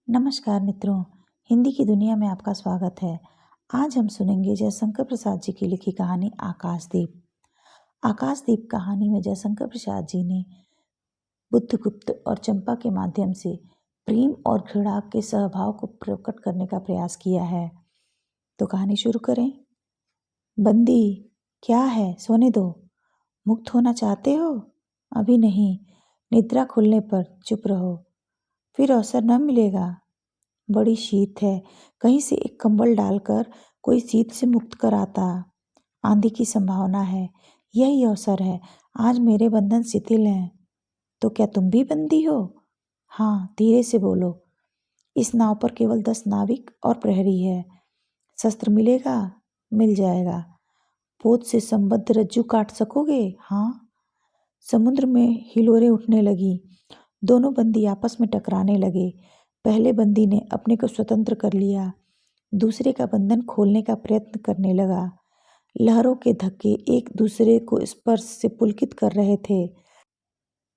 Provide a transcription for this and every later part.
नमस्कार मित्रों, हिंदी की दुनिया में आपका स्वागत है। आज हम सुनेंगे जयशंकर प्रसाद जी की लिखी कहानी आकाशदीप। आकाशदीप कहानी में जयशंकर प्रसाद जी ने बुद्धगुप्त और चंपा के माध्यम से प्रेम और घृणा के स्वभाव को प्रकट करने का प्रयास किया है। तो कहानी शुरू करें। बंदी, क्या है? सोने दो। मुक्त होना चाहते हो? अभी नहीं, निद्रा खुलने पर चुप रहो, फिर अवसर न मिलेगा। बड़ी शीत है, कहीं से एक कंबल डालकर कोई शीत से मुक्त कराता। आंधी की संभावना है, यही अवसर है। आज मेरे बंधन शिथिल हैं। तो क्या तुम भी बंदी हो? हाँ, धीरे से बोलो। इस नाव पर केवल 10 नाविक और प्रहरी है। शस्त्र मिलेगा? मिल जाएगा। पोत से संबद्ध रज्जू काट सकोगे? हाँ। समुद्र में हिलोरें उठने लगी। दोनों बंदी आपस में टकराने लगे। पहले बंदी ने अपने को स्वतंत्र कर लिया, दूसरे का बंधन खोलने का प्रयत्न करने लगा। लहरों के धक्के एक दूसरे को स्पर्श से पुलकित कर रहे थे।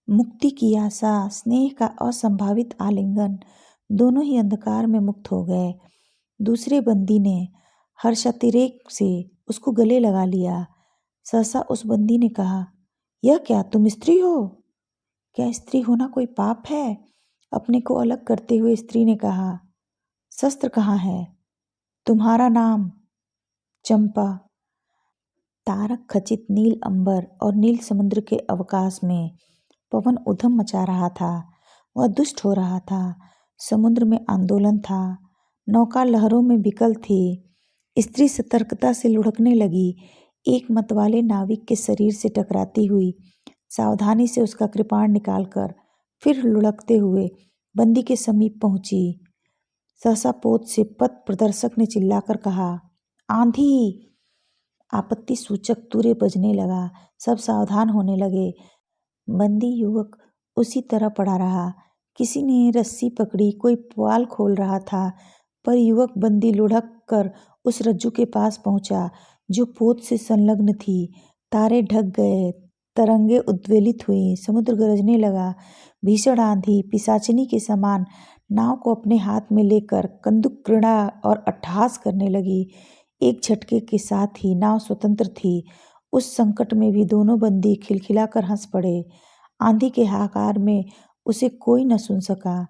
मुक्ति की आशा, स्नेह का असंभावित आलिंगन, दोनों ही अंधकार में मुक्त हो गए। दूसरे बंदी ने हर्षातिरेक से उसको गले लगा लिया। सहसा उस बंदी ने कहा, यह क्या, तुम स्त्री हो? क्या स्त्री होना कोई पाप है? अपने को अलग करते हुए स्त्री ने कहा, शस्त्र कहाँ है? तुम्हारा नाम? चंपा। तारक खचित नील अंबर और नील समुद्र के अवकाश में पवन उधम मचा रहा था। वह दुष्ट हो रहा था। समुद्र में आंदोलन था। नौका लहरों में विकल थी। स्त्री सतर्कता से लुढ़कने लगी। एक मतवाले नाविक के शरीर से टकराती हुई सावधानी से उसका कृपाण निकालकर फिर लुढ़कते हुए बंदी के समीप पहुंची। सहसा पोत से पथ प्रदर्शक ने चिल्लाकर कहा, आंधी! आपत्ति सूचक तुरे बजने लगा। सब सावधान होने लगे। बंदी युवक उसी तरह पड़ा रहा। किसी ने रस्सी पकड़ी, कोई पुआल खोल रहा था, पर युवक बंदी लुढ़क कर उस रज्जू के पास पहुंचा जो पोत से संलग्न थी। तारे ढक गए, तरंगे उद्वेलित हुई, समुद्र गरजने लगा। भीषण आंधी पिशाचिनी के समान नाव को अपने हाथ में लेकर कंदुक घृणा और अट्टहास करने लगी। एक झटके के साथ ही नाव स्वतंत्र थी। उस संकट में भी दोनों बंदी खिलखिलाकर हंस पड़े। आंधी के हाहाकार में उसे कोई न सुन सका।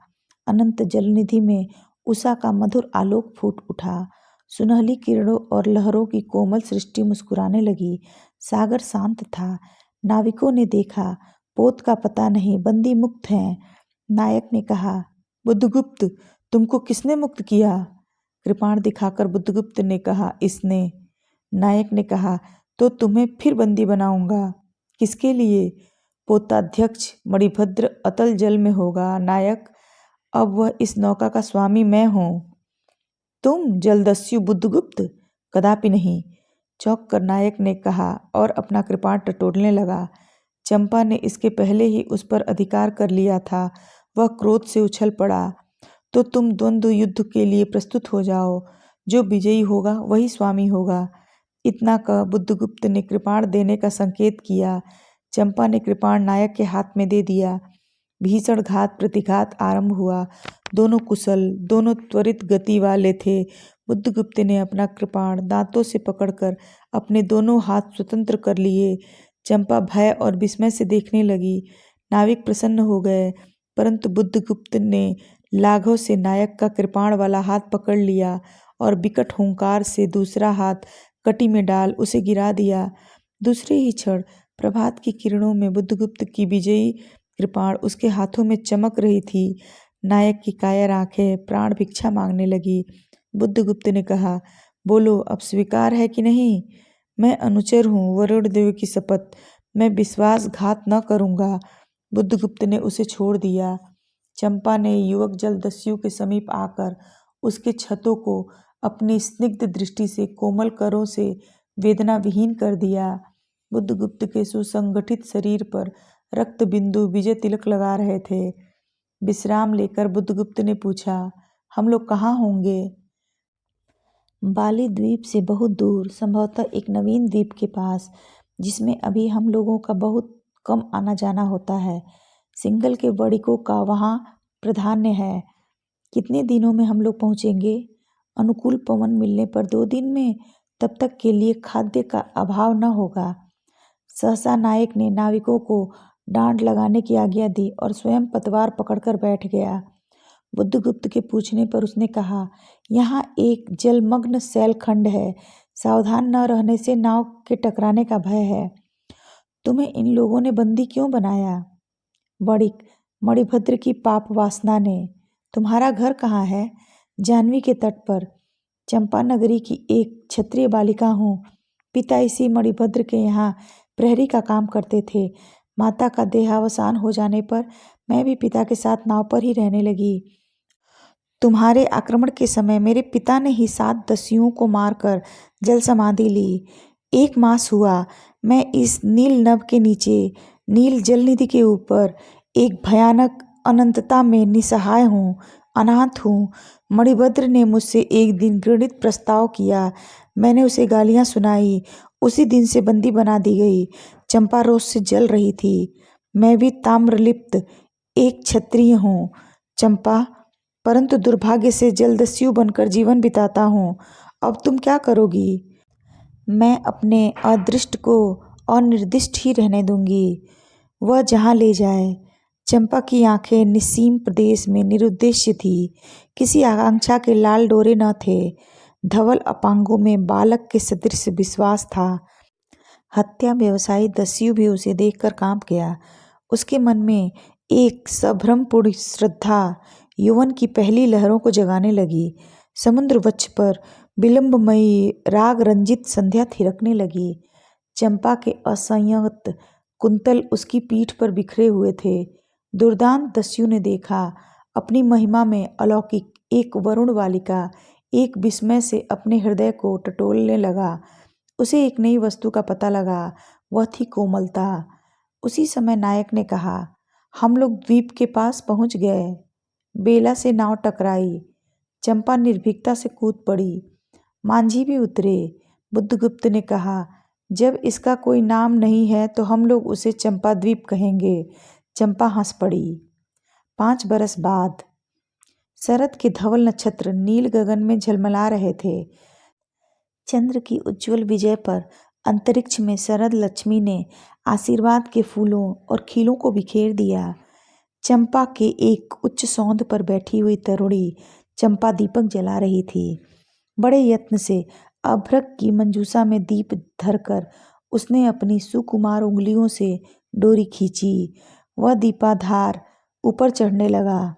अनंत जलनिधि में उषा का मधुर आलोक फूट उठा। सुनहली किरणों और लहरों की कोमल सृष्टि मुस्कुराने लगी। सागर शांत था। नाविकों ने देखा, पोत का पता नहीं, बंदी मुक्त हैं। नायक ने कहा, बुद्धगुप्त, तुमको किसने मुक्त किया? कृपाण दिखाकर बुद्धगुप्त ने कहा, इसने। नायक ने कहा, तो तुम्हें फिर बंदी बनाऊंगा। किसके लिए? पोताध्यक्ष मणिभद्र अतल जल में होगा। नायक, अब वह इस नौका का स्वामी मैं हूँ। तुम जलदस्यु बुद्धगुप्त? कदापि नहीं, चौंक कर नायक ने कहा और अपना कृपाण टटोलने लगा। चंपा ने इसके पहले ही उस पर अधिकार कर लिया था। वह क्रोध से उछल पड़ा। तो तुम द्वंद्व युद्ध के लिए प्रस्तुत हो जाओ। जो विजयी होगा वही स्वामी होगा। इतना कह बुद्धगुप्त ने कृपाण देने का संकेत किया। चंपा ने कृपाण नायक के हाथ में दे दिया। भीषण घात प्रतिघात आरंभ हुआ। दोनों कुशल, दोनों त्वरित गति वाले थे। बुद्धगुप्त ने अपना कृपाण दांतों से पकड़कर अपने दोनों हाथ स्वतंत्र कर लिए। चंपा भय और विस्मय से देखने लगी। नाविक प्रसन्न हो गए, परंतु बुद्धगुप्त ने लाघव से नायक का कृपाण वाला हाथ पकड़ लिया और विकट हुंकार से दूसरा हाथ कटी में डाल उसे गिरा दिया। दूसरे ही क्षण प्रभात की किरणों में बुद्धगुप्त की विजयी कृपाण उसके हाथों में चमक रही थी। नायक की कायर आंखें प्राण भिक्षा मांगने लगी। बुद्धगुप्त ने कहा, बोलो, अब स्वीकार है कि नहीं? मैं अनुचर हूँ, वरुण देव की शपथ, मैं विश्वासघात न करूँगा। बुद्धगुप्त ने उसे छोड़ दिया। चंपा ने युवक जलदस्यु के समीप आकर उसके क्षतों को अपनी स्निग्ध दृष्टि से कोमल करों से वेदना विहीन कर दिया। बुद्धगुप्त के सुसंगठित शरीर पर रक्त बिंदु विजय तिलक लगा रहे थे। विश्राम लेकर बुद्धगुप्त ने पूछा, हम लोग कहाँ होंगे? बाली द्वीप से बहुत दूर, संभवतः एक नवीन द्वीप के पास, जिसमें अभी हम लोगों का बहुत कम आना जाना होता है। सिंघल के वणिकों का वहाँ प्राधान्य है। कितने दिनों में हम लोग पहुँचेंगे? अनुकूल पवन मिलने पर 2 दिन में, तब तक के लिए खाद्य का अभाव न होगा। सहसा नायक ने नाविकों को डांड लगाने की आज्ञा दी और स्वयं पतवार पकड़कर बैठ गया। बुद्धगुप्त के पूछने पर उसने कहा, यहाँ एक जलमग्न शैलखंड है, सावधान न रहने से नाव के टकराने का भय है। तुम्हें इन लोगों ने बंदी क्यों बनाया? बड़िक, मणिभद्र की पाप वासना ने। तुम्हारा घर कहाँ है? जाह्नवी के तट पर। चंपा नगरी की एक क्षत्रिय बालिका हूँ। पिता इसी मणिभद्र के यहाँ प्रहरी का काम करते थे। माता का देहावसान हो जाने पर मैं भी पिता के साथ नाव पर ही रहने लगी। तुम्हारे आक्रमण के समय मेरे पिता ने ही 7 दस्युओं को मारकर जल समाधि ली। 1 मास हुआ मैं इस नील नभ के नीचे, नील जलनिधि के ऊपर एक भयानक अनंतता में निसहाय हूँ, अनाथ हूँ। मणिभद्र ने मुझसे एक दिन घृणित प्रस्ताव किया। मैंने उसे गालियाँ सुनाई। उसी दिन से बंदी बना दी गई। चंपा रोष से जल रही थी। मैं भी ताम्रलिप्त एक क्षत्रिय हूँ चंपा, परंतु दुर्भाग्य से जलदस्यु बनकर जीवन बिताता हूँ। अब तुम क्या करोगी? मैं अपने अदृष्ट को अनिर्दिष्ट ही रहने दूंगी, वह जहाँ ले जाए। चंपा की आंखें निस्सीम प्रदेश में निरुद्देश्य थी। किसी आकांक्षा के लाल डोरे न थे। धवल अपांगों में बालक के सदृश विश्वास था। हत्या व्यवसायी दस्यु भी उसे देखकर कांप गया। उसके मन में एक संभ्रमपूर्ण श्रद्धा यौवन की पहली लहरों को जगाने लगी। समुद्र वक्ष पर विलंबमयी राग रंजित संध्या थिरकने लगी। चंपा के असंयत कुंतल उसकी पीठ पर बिखरे हुए थे। दुर्दांत दस्यु ने देखा, अपनी महिमा में अलौकिक एक वरुण बालिका एक विस्मय से अपने हृदय को टटोलने लगा। उसे एक नई वस्तु का पता लगा, वह थी कोमलता। उसी समय नायक ने कहा, हम लोग द्वीप के पास पहुंच गए। बेला से नाव टकराई। चंपा निर्भीकता से कूद पड़ी। मांझी भी उतरे। बुद्धगुप्त ने कहा, जब इसका कोई नाम नहीं है तो हम लोग उसे चंपा द्वीप कहेंगे। चंपा हंस पड़ी। 5 बरस बाद शरद के धवल नक्षत्र नील गगन में झलमला रहे थे। चंद्र की उज्जवल विजय पर अंतरिक्ष में शरद लक्ष्मी ने आशीर्वाद के फूलों और खीलों को बिखेर दिया। चंपा के एक उच्च सौंध पर बैठी हुई तरुणी चंपा दीपक जला रही थी। बड़े यत्न से अभ्रक की मंजूषा में दीप धरकर उसने अपनी सुकुमार उंगलियों से डोरी खींची। वह दीपाधार ऊपर चढ़ने लगा।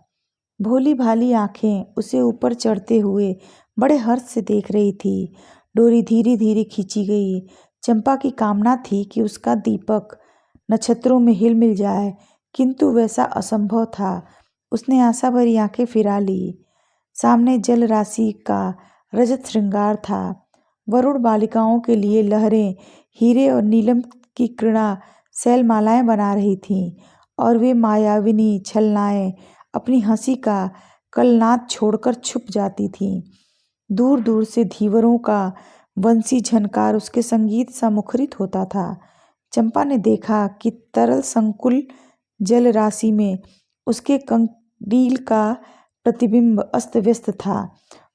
भोली भाली आंखें उसे ऊपर चढ़ते हुए बड़े हर्ष से देख रही थी। डोरी धीरे धीरे खींची गई। चंपा की कामना थी कि उसका दीपक नक्षत्रों में हिल मिल जाए, किंतु वैसा असंभव था। उसने आशा भरी आंखें फिरा ली। सामने जल राशि का रजत श्रृंगार था। वरुण बालिकाओं के लिए लहरें हीरे और नीलम की कृणा शैलमालाएं बना रही थीं, और वे मायाविनी छलनाएं अपनी हंसी का कलनाद छोड़कर छुप जाती थीं। दूर दूर से धीवरों का वंशी झनकार उसके संगीत सा मुखरित होता था। चंपा ने देखा कि तरल संकुल जल राशि में उसके कंदील का प्रतिबिंब अस्त व्यस्त था।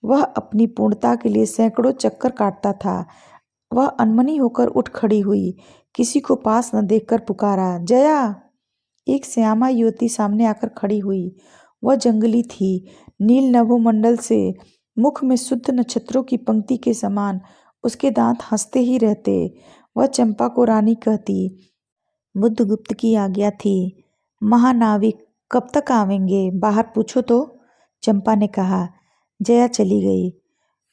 वह अपनी पूर्णता के लिए सैकड़ों चक्कर काटता था। वह अनमनी होकर उठ खड़ी हुई। किसी को पास न देखकर पुकारा, जया। एक श्यामा युवती सामने आकर खड़ी हुई। वह जंगली थी। नील नभोमंडल से मुख में शुद्ध नक्षत्रों की पंक्ति के समान उसके दांत हंसते ही रहते। वह चंपा को रानी कहती। बुद्धगुप्त की आज्ञा थी। महानाविक कब तक आवेंगे, बाहर पूछो तो। चंपा ने कहा। जया चली गई।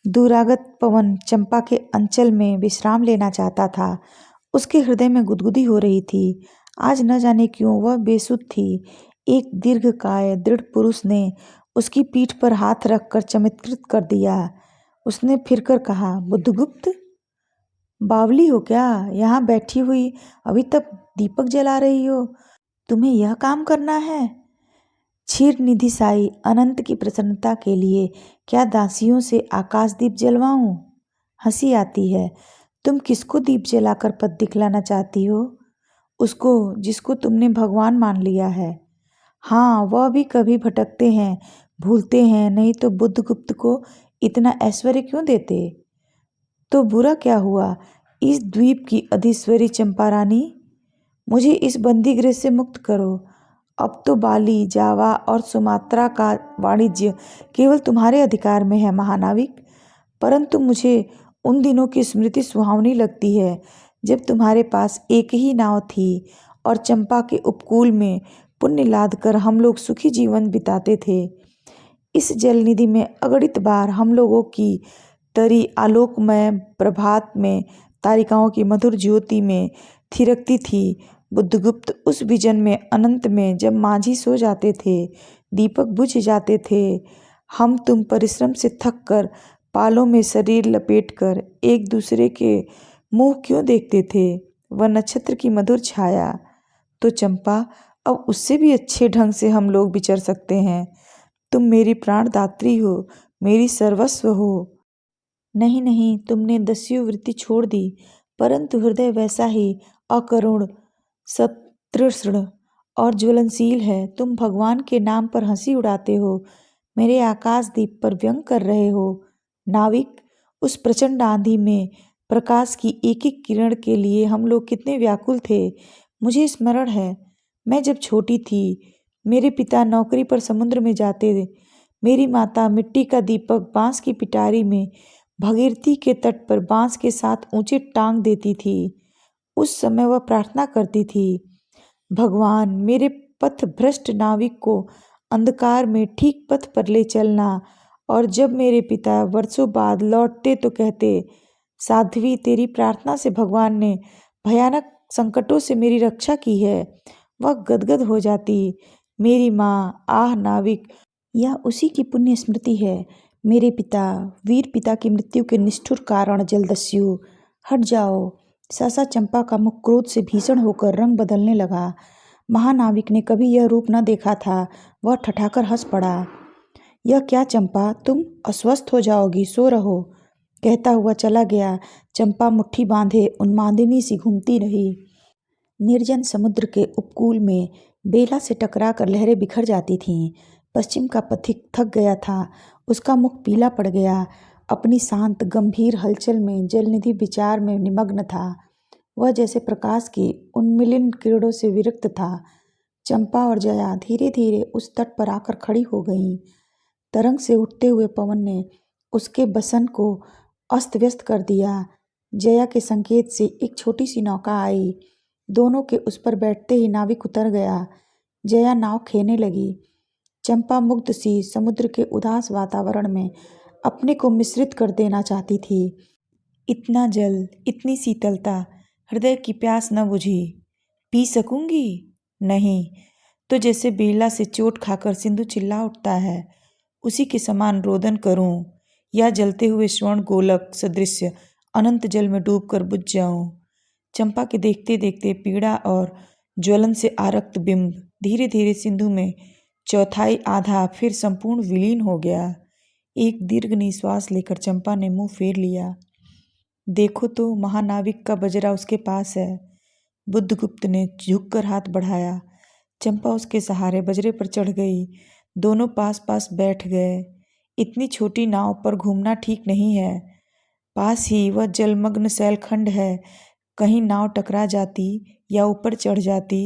दूरागत पवन चंपा के अंचल में विश्राम लेना चाहता था। उसके हृदय में गुदगुदी हो रही थी। आज न जाने क्यों वह बेसुध थी। एक दीर्घकाय दृढ़ पुरुष ने उसकी पीठ पर हाथ रखकर चमत्कृत कर दिया। उसने फिरकर कहा, बुद्धगुप्त, बावली हो क्या? यहाँ बैठी हुई अभी तक दीपक जला रही हो? तुम्हें यह काम करना है? क्षीर निधि साई अनंत की प्रसन्नता के लिए क्या दासियों से आकाश दीप जलवाऊं? हंसी आती है। तुम किसको दीप जलाकर पथ दिखलाना चाहती हो? उसको जिसको तुमने भगवान मान लिया है। हाँ, वह भी कभी भटकते हैं, भूलते हैं, नहीं तो बुद्धगुप्त को इतना ऐश्वर्य क्यों देते। तो बुरा क्या हुआ इस द्वीप की अधीश्वरी चंपा रानी, मुझे इस बंदी गृह से मुक्त करो। अब तो बाली, जावा और सुमात्रा का वाणिज्य केवल तुम्हारे अधिकार में है महानाविक। परंतु मुझे उन दिनों की स्मृति सुहावनी लगती है जब तुम्हारे पास एक ही नाव थी और चंपा के उपकूल में पुण्य लाद कर हम लोग सुखी जीवन बिताते थे। इस जलनिधि में अगणित बार हम लोगों की तरी आलोकमय प्रभात में तारिकाओं की मधुर ज्योति में थिरकती थी। बुद्धगुप्त, उस विजन में अनंत में जब माझी सो जाते थे, दीपक बुझ जाते थे, हम तुम परिश्रम से थक कर पालों में शरीर लपेटकर एक दूसरे के मुंह क्यों देखते थे, वह नक्षत्र की मधुर छाया। तो चंपा, अब उससे भी अच्छे ढंग से हम लोग विचर सकते हैं। तुम मेरी प्राणदात्री हो, मेरी सर्वस्व हो। नहीं नहीं, तुमने दस्यु वृत्ति छोड़ दी, परंतु हृदय वैसा ही अकरुण, सतृष्ण और ज्वलनशील है। तुम भगवान के नाम पर हंसी उड़ाते हो, मेरे आकाशदीप पर व्यंग कर रहे हो। नाविक, उस प्रचंड आंधी में प्रकाश की एक एक किरण के लिए हम लोग कितने व्याकुल थे। मुझे स्मरण है, मैं जब छोटी थी, मेरे पिता नौकरी पर समुद्र में जाते थे। मेरी माता मिट्टी का दीपक बांस की पिटारी में भागीरथी के तट पर बांस के साथ ऊंचे टांग देती थी। उस समय वह प्रार्थना करती थी, भगवान, मेरे पथ भ्रष्ट नाविक को अंधकार में ठीक पथ पर ले चलना। और जब मेरे पिता वर्षों बाद लौटते तो कहते, साध्वी, तेरी प्रार्थना से भगवान ने भयानक संकटों से मेरी रक्षा की है। वह गदगद हो जाती। मेरी माँ, आह नाविक, यह उसी की पुण्य स्मृति है। मेरे पिता, वीर पिता की मृत्यु के निष्ठुर कारण जलदस्यु। हट जाओ। सहसा चंपा का मुख क्रोध से भीषण होकर रंग बदलने लगा। महानाविक ने कभी यह रूप न देखा था। वह ठठाकर हंस पड़ा। यह क्या चंपा, तुम अस्वस्थ हो जाओगी, सो रहो, कहता हुआ चला गया। चंपा मुट्ठी बांधे उन्मादिनी सी घूमती रही। निर्जन समुद्र के उपकूल में बेला से टकराकर लहरें बिखर जाती थीं। पश्चिम का पथिक थक गया था, उसका मुख पीला पड़ गया। अपनी शांत गंभीर हलचल में जलनिधि विचार में निमग्न था। वह जैसे प्रकाश की उन्मिलिन किरणों से विरक्त था। चंपा और जया धीरे धीरे उस तट पर आकर खड़ी हो गईं। तरंग से उठते हुए पवन ने उसके बसन को अस्त व्यस्त कर दिया। जया के संकेत से एक छोटी सी नौका आई। दोनों के उस पर बैठते ही नाविक उतर गया। जया नाव खेने लगी। चंपा मुग्ध सी समुद्र के उदास वातावरण में अपने को मिश्रित कर देना चाहती थी। इतना जल, इतनी शीतलता, हृदय की प्यास न बुझी। पी सकूंगी? नहीं। तो जैसे बेला से चोट खाकर सिंधु चिल्ला उठता है, उसी के समान रोदन करूं, या जलते हुए स्वर्ण गोलक सदृश अनंत जल में डूबकर बुझ जाऊं। चंपा के देखते देखते पीड़ा और ज्वलन से आरक्त बिंब धीरे धीरे सिंधु में चौथाई, आधा, फिर संपूर्ण विलीन हो गया। एक दीर्घ निश्वास लेकर चंपा ने मुंह फेर लिया। देखो तो, महानाविक का बजरा उसके पास है। बुद्धगुप्त ने झुककर हाथ बढ़ाया। चंपा उसके सहारे बजरे पर चढ़ गई। दोनों पास पास बैठ गए। इतनी छोटी नाव पर घूमना ठीक नहीं है। पास ही वह जलमग्न शैलखंड है, कहीं नाव टकरा जाती या ऊपर चढ़ जाती।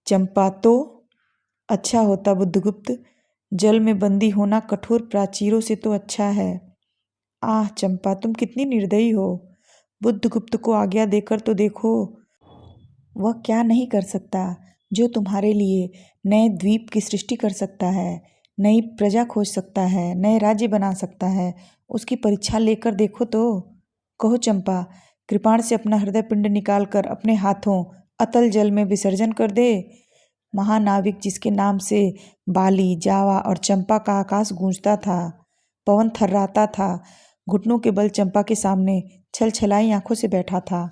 चंपा, तो अच्छा होता बुद्धगुप्त, जल में बंदी होना कठोर प्राचीरों से तो अच्छा है। आह चंपा, तुम कितनी निर्दयी हो। बुद्धगुप्त को आज्ञा देकर तो देखो, वह क्या नहीं कर सकता जो तुम्हारे लिए नए द्वीप की सृष्टि कर सकता है, नई प्रजा खोज सकता है, नए राज्य बना सकता है। उसकी परीक्षा लेकर देखो तो। कहो चंपा, कृपाण से अपना हृदय पिंड निकालकर अपने हाथों अतल जल में विसर्जन कर दे। महानाविक, जिसके नाम से बाली, जावा और चंपा का आकाश गूंजता था, पवन थर्राता था, घुटनों के बल चंपा के सामने छलछलाई आंखों से बैठा था।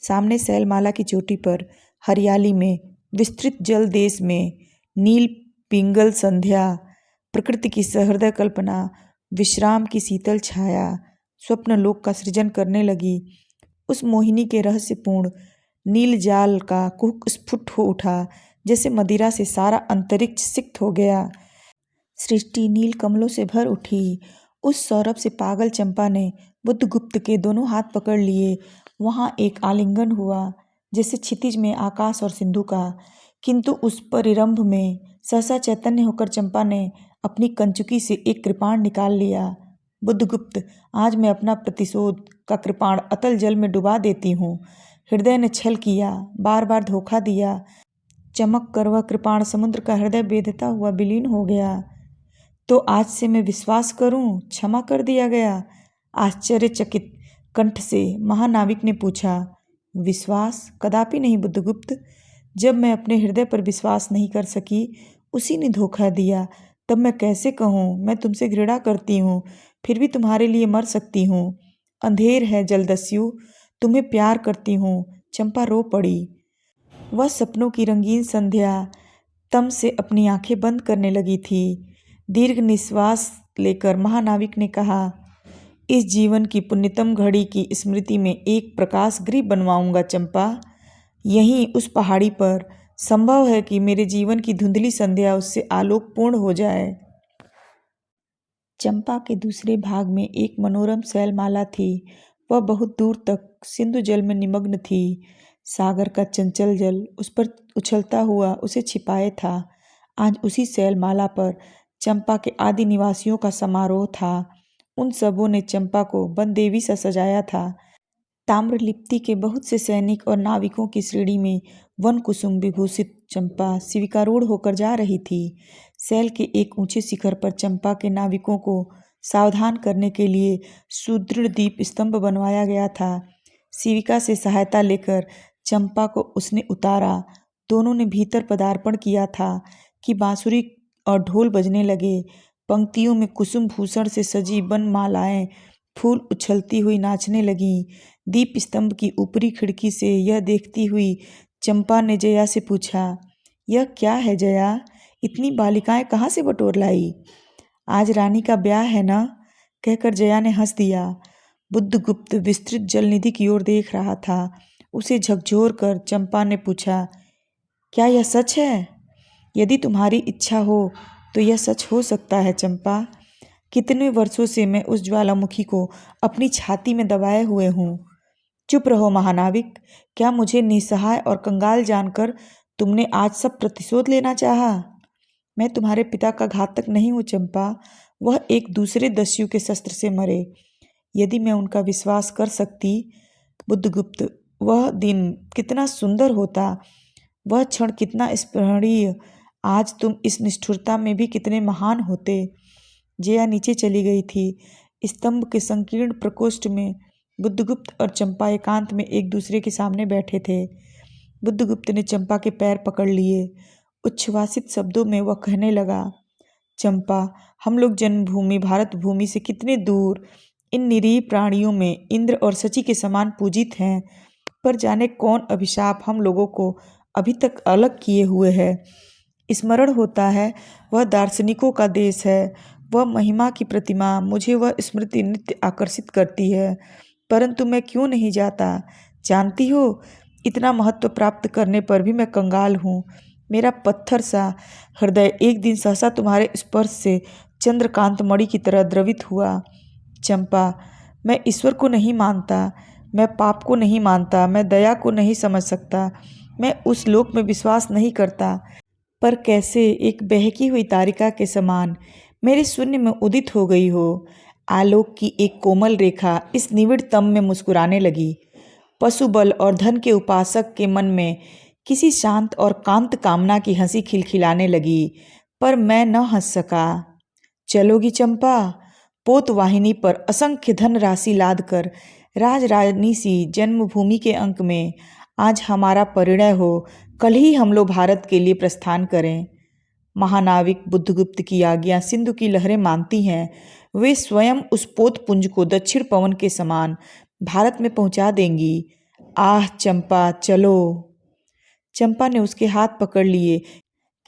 सामने शैलमाला की चोटी पर हरियाली में विस्तृत जल देश में नील पिंगल संध्या, प्रकृति की सहृदय कल्पना, विश्राम की शीतल छाया स्वप्न लोक का सृजन करने लगी। उस मोहिनी के रहस्यपूर्ण नील जाल का कुहक स्फुट हो उठा, जैसे मदिरा से सारा अंतरिक्ष सिक्त हो गया। सृष्टि नील कमलों से भर उठी। उस सौरभ से पागल चंपा ने बुद्धगुप्त के दोनों हाथ पकड़ लिए। वहां एक आलिंगन हुआ, जैसे क्षितिज में आकाश और सिंधु का। किंतु उस परिरंभ में सहसा चैतन्य होकर चंपा ने अपनी कंचुकी से एक कृपाण निकाल लिया। बुद्धगुप्त, आज मैं अपना प्रतिशोध का कृपाण अतल जल में डुबा देती हूँ। हृदय ने छल किया, बार बार धोखा दिया। चमक कर वह कृपाण समुद्र का हृदय बेधता हुआ विलीन हो गया। तो आज से मैं विश्वास करूं, क्षमा कर दिया गया? आश्चर्यचकित कंठ से महानाविक ने पूछा। विश्वास? कदापि नहीं बुद्धगुप्त। जब मैं अपने हृदय पर विश्वास नहीं कर सकी, उसी ने धोखा दिया, तब मैं कैसे कहूँ मैं तुमसे घृणा करती हूँ, फिर भी तुम्हारे लिए मर सकती हूँ। अंधेर है जलदस्यु, तुम्हें प्यार करती हूँ। चंपा रो पड़ी। वह सपनों की रंगीन संध्या तम से अपनी आंखें बंद करने लगी थी। दीर्घ निश्वास लेकर महानाविक ने कहा, इस जीवन की पुण्यतम घड़ी की स्मृति में एक प्रकाश गृह बनवाऊंगा चंपा। यहीं उस पहाड़ी पर संभव है कि मेरे जीवन की धुंधली संध्या उससे आलोकपूर्ण हो जाए। चंपा के दूसरे भाग में एक मनोरम शैलमाला थी। वह बहुत दूर तक सिंधु जल में निमग्न थी। सागर का चंचल जल उस पर उछलता हुआ उसे छिपाए था। आज उसी शैलमाला पर चंपा के आदि निवासियों का समारोह था। उन सबों ने चंपा को बनदेवी सा सजाया था। ताम्रलिप्ति के बहुत से सैनिक और नाविकों की श्रेणी में वन कुसुम विभूषित चंपा शिविकारूढ़ होकर जा रही थी। शैल के एक ऊंचे शिखर पर चंपा के नाविकों को सावधान करने के लिए सुदृढ़ दीप स्तंभ बनवाया गया था। शिविका से सहायता लेकर चंपा को उसने उतारा। दोनों ने भीतर पदार्पण किया था कि बांसुरी और ढोल बजने लगे। पंक्तियों में कुसुम भूषण से सजी बनमालाएं फूल उछलती हुई नाचने लगीं। दीप स्तंभ की ऊपरी खिड़की से यह देखती हुई चंपा ने जया से पूछा, यह क्या है जया? इतनी बालिकाएं कहाँ से बटोर लाई? आज रानी का ब्याह है ना? कहकर जया ने हंस दिया। बुद्धगुप्त विस्तृत जलनिधि की ओर देख रहा था। उसे झकझोर कर चंपा ने पूछा, क्या यह सच है? यदि तुम्हारी इच्छा हो तो यह सच हो सकता है चंपा। कितने वर्षों से मैं उस ज्वालामुखी को अपनी छाती में दबाए हुए हूँ। चुप रहो महानाविक। क्या मुझे निसहाय और कंगाल जानकर तुमने आज सब प्रतिशोध लेना चाहा? मैं तुम्हारे पिता का घातक नहीं हूँ चंपा। वह एक दूसरे दस्यु के शस्त्र से मरे। यदि मैं उनका विश्वास कर सकती बुद्धगुप्त, वह दिन कितना सुंदर होता, वह क्षण कितना स्मरणीय। आज तुम इस निष्ठुरता में भी कितने महान होते। जया नीचे चली गई थी। स्तंभ के संकीर्ण प्रकोष्ठ में बुद्धगुप्त और चंपा एकांत में एक दूसरे के सामने बैठे थे। बुद्धगुप्त ने चंपा के पैर पकड़ लिए। उच्छ्वासित शब्दों में वह कहने लगा, चंपा, हम लोग जन्मभूमि भारत भूमि से कितने दूर, इन निरीह प्राणियों में इंद्र और शची के समान पूजित हैं, पर जाने कौन अभिशाप हम लोगों को अभी तक अलग किए हुए है। स्मरण होता है वह दार्शनिकों का देश है। वह महिमा की प्रतिमा, मुझे वह स्मृति नित्य आकर्षित करती है, परंतु मैं क्यों नहीं जाता? जानती हो, इतना महत्व प्राप्त करने पर भी मैं कंगाल हूँ। मेरा पत्थर सा हृदय एक दिन सहसा तुम्हारे स्पर्श से चंद्रकांत मणि की तरह द्रवित हुआ। चंपा, मैं ईश्वर को नहीं मानता, मैं पाप को नहीं मानता, मैं दया को नहीं समझ सकता, मैं उस लोक में विश्वास नहीं करता, पर कैसे एक बहकी हुई तारिका के समान मेरे शून्य में उदित हो गई हो। आलोक की एक कोमल रेखा इस निविड़ तम में मुस्कुराने लगी। पशुबल और धन के उपासक के मन में किसी शांत और कांत कामना की हंसी खिलखिलाने लगी, पर मैं न हंस सका। चलोगी चंपा? पोतवाहिनी पर असंख्य धन राशि लाद कर राज रानी सी जन्मभूमि के अंक में आज हमारा परिणय हो, कल ही हम लोग भारत के लिए प्रस्थान करें। महानाविक बुद्धगुप्त की आज्ञा सिंधु की लहरें मानती हैं। वे स्वयं उस पोतपुंज को दक्षिण पवन के समान भारत में पहुंचा देंगी। आह चंपा, चलो। चंपा ने उसके हाथ पकड़ लिए।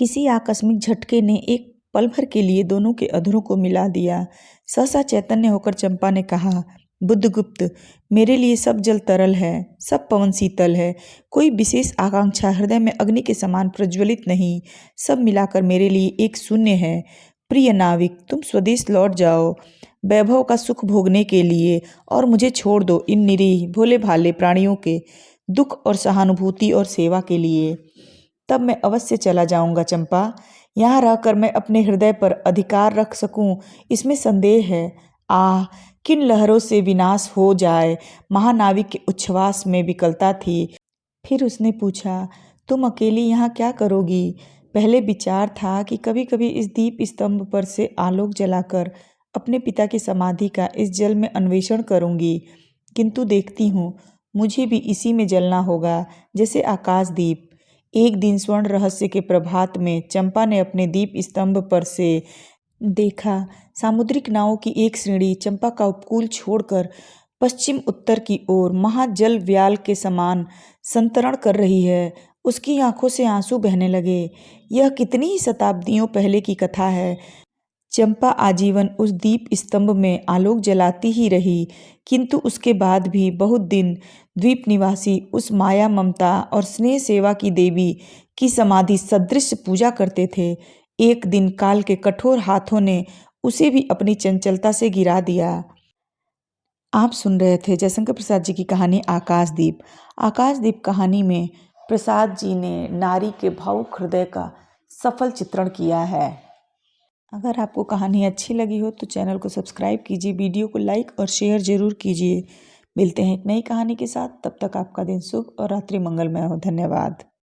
किसी आकस्मिक झटके ने एक पल भर के लिए दोनों के अधरों को मिला दिया। सहसा चैतन्य होकर चंपा ने कहा, बुद्धगुप्त, मेरे लिए सब जल तरल है, सब पवन शीतल है। कोई विशेष आकांक्षा हृदय में अग्नि के समान प्रज्वलित नहीं। सब मिलाकर मेरे लिए एक शून्य है। प्रिय नाविक, तुम स्वदेश लौट जाओ वैभव का सुख भोगने के लिए और मुझे छोड़ दो इन निरीह भोले भाले प्राणियों के दुख और सहानुभूति और सेवा के लिए। तब मैं अवश्य चला जाऊंगा चंपा। यहाँ रहकर मैं अपने हृदय पर अधिकार रख सकूं, इसमें संदेह है। आह, किन लहरों से विनाश हो जाए। महानाविक के उच्छ्वास में विकलता थी। फिर उसने पूछा, तुम अकेली यहाँ क्या करोगी? पहले विचार था कि कभी कभी इस दीप स्तंभ पर से आलोक जलाकर अपने पिता की समाधि का इस जल में अन्वेषण करूंगी, किंतु देखती हूँ मुझे भी इसी में जलना होगा जैसे आकाशदीप। एक दिन स्वर्ण रहस्य के प्रभात में चंपा ने अपने दीप स्तंभ पर से देखा, सामुद्रिक नावों की एक श्रेणी चंपा का उपकूल छोड़कर पश्चिम उत्तर की ओर महाजल व्याल के समान संतरण कर रही है। उसकी आंखों से आंसू बहने लगे। यह कितनी ही शताब्दियों पहले की कथा है। चंपा आजीवन उस दीप स्तंभ में आलोक जलाती ही रही, किंतु उसके बाद भी बहुत दिन द्वीप निवासी उस माया ममता और स्नेह सेवा की देवी की समाधि सदृश पूजा करते थे। एक दिन काल के कठोर हाथों ने उसे भी अपनी चंचलता से गिरा दिया। आप सुन रहे थे जयशंकर प्रसाद जी की कहानी आकाशदीप। आकाशदीप कहानी में प्रसाद जी ने नारी के भावुक हृदय का सफल चित्रण किया है। अगर आपको कहानी अच्छी लगी हो तो चैनल को सब्सक्राइब कीजिए, वीडियो को लाइक और शेयर जरूर कीजिए। मिलते हैं एक नई कहानी के साथ, तब तक आपका दिन शुभ और रात्रि मंगलमय हो। धन्यवाद।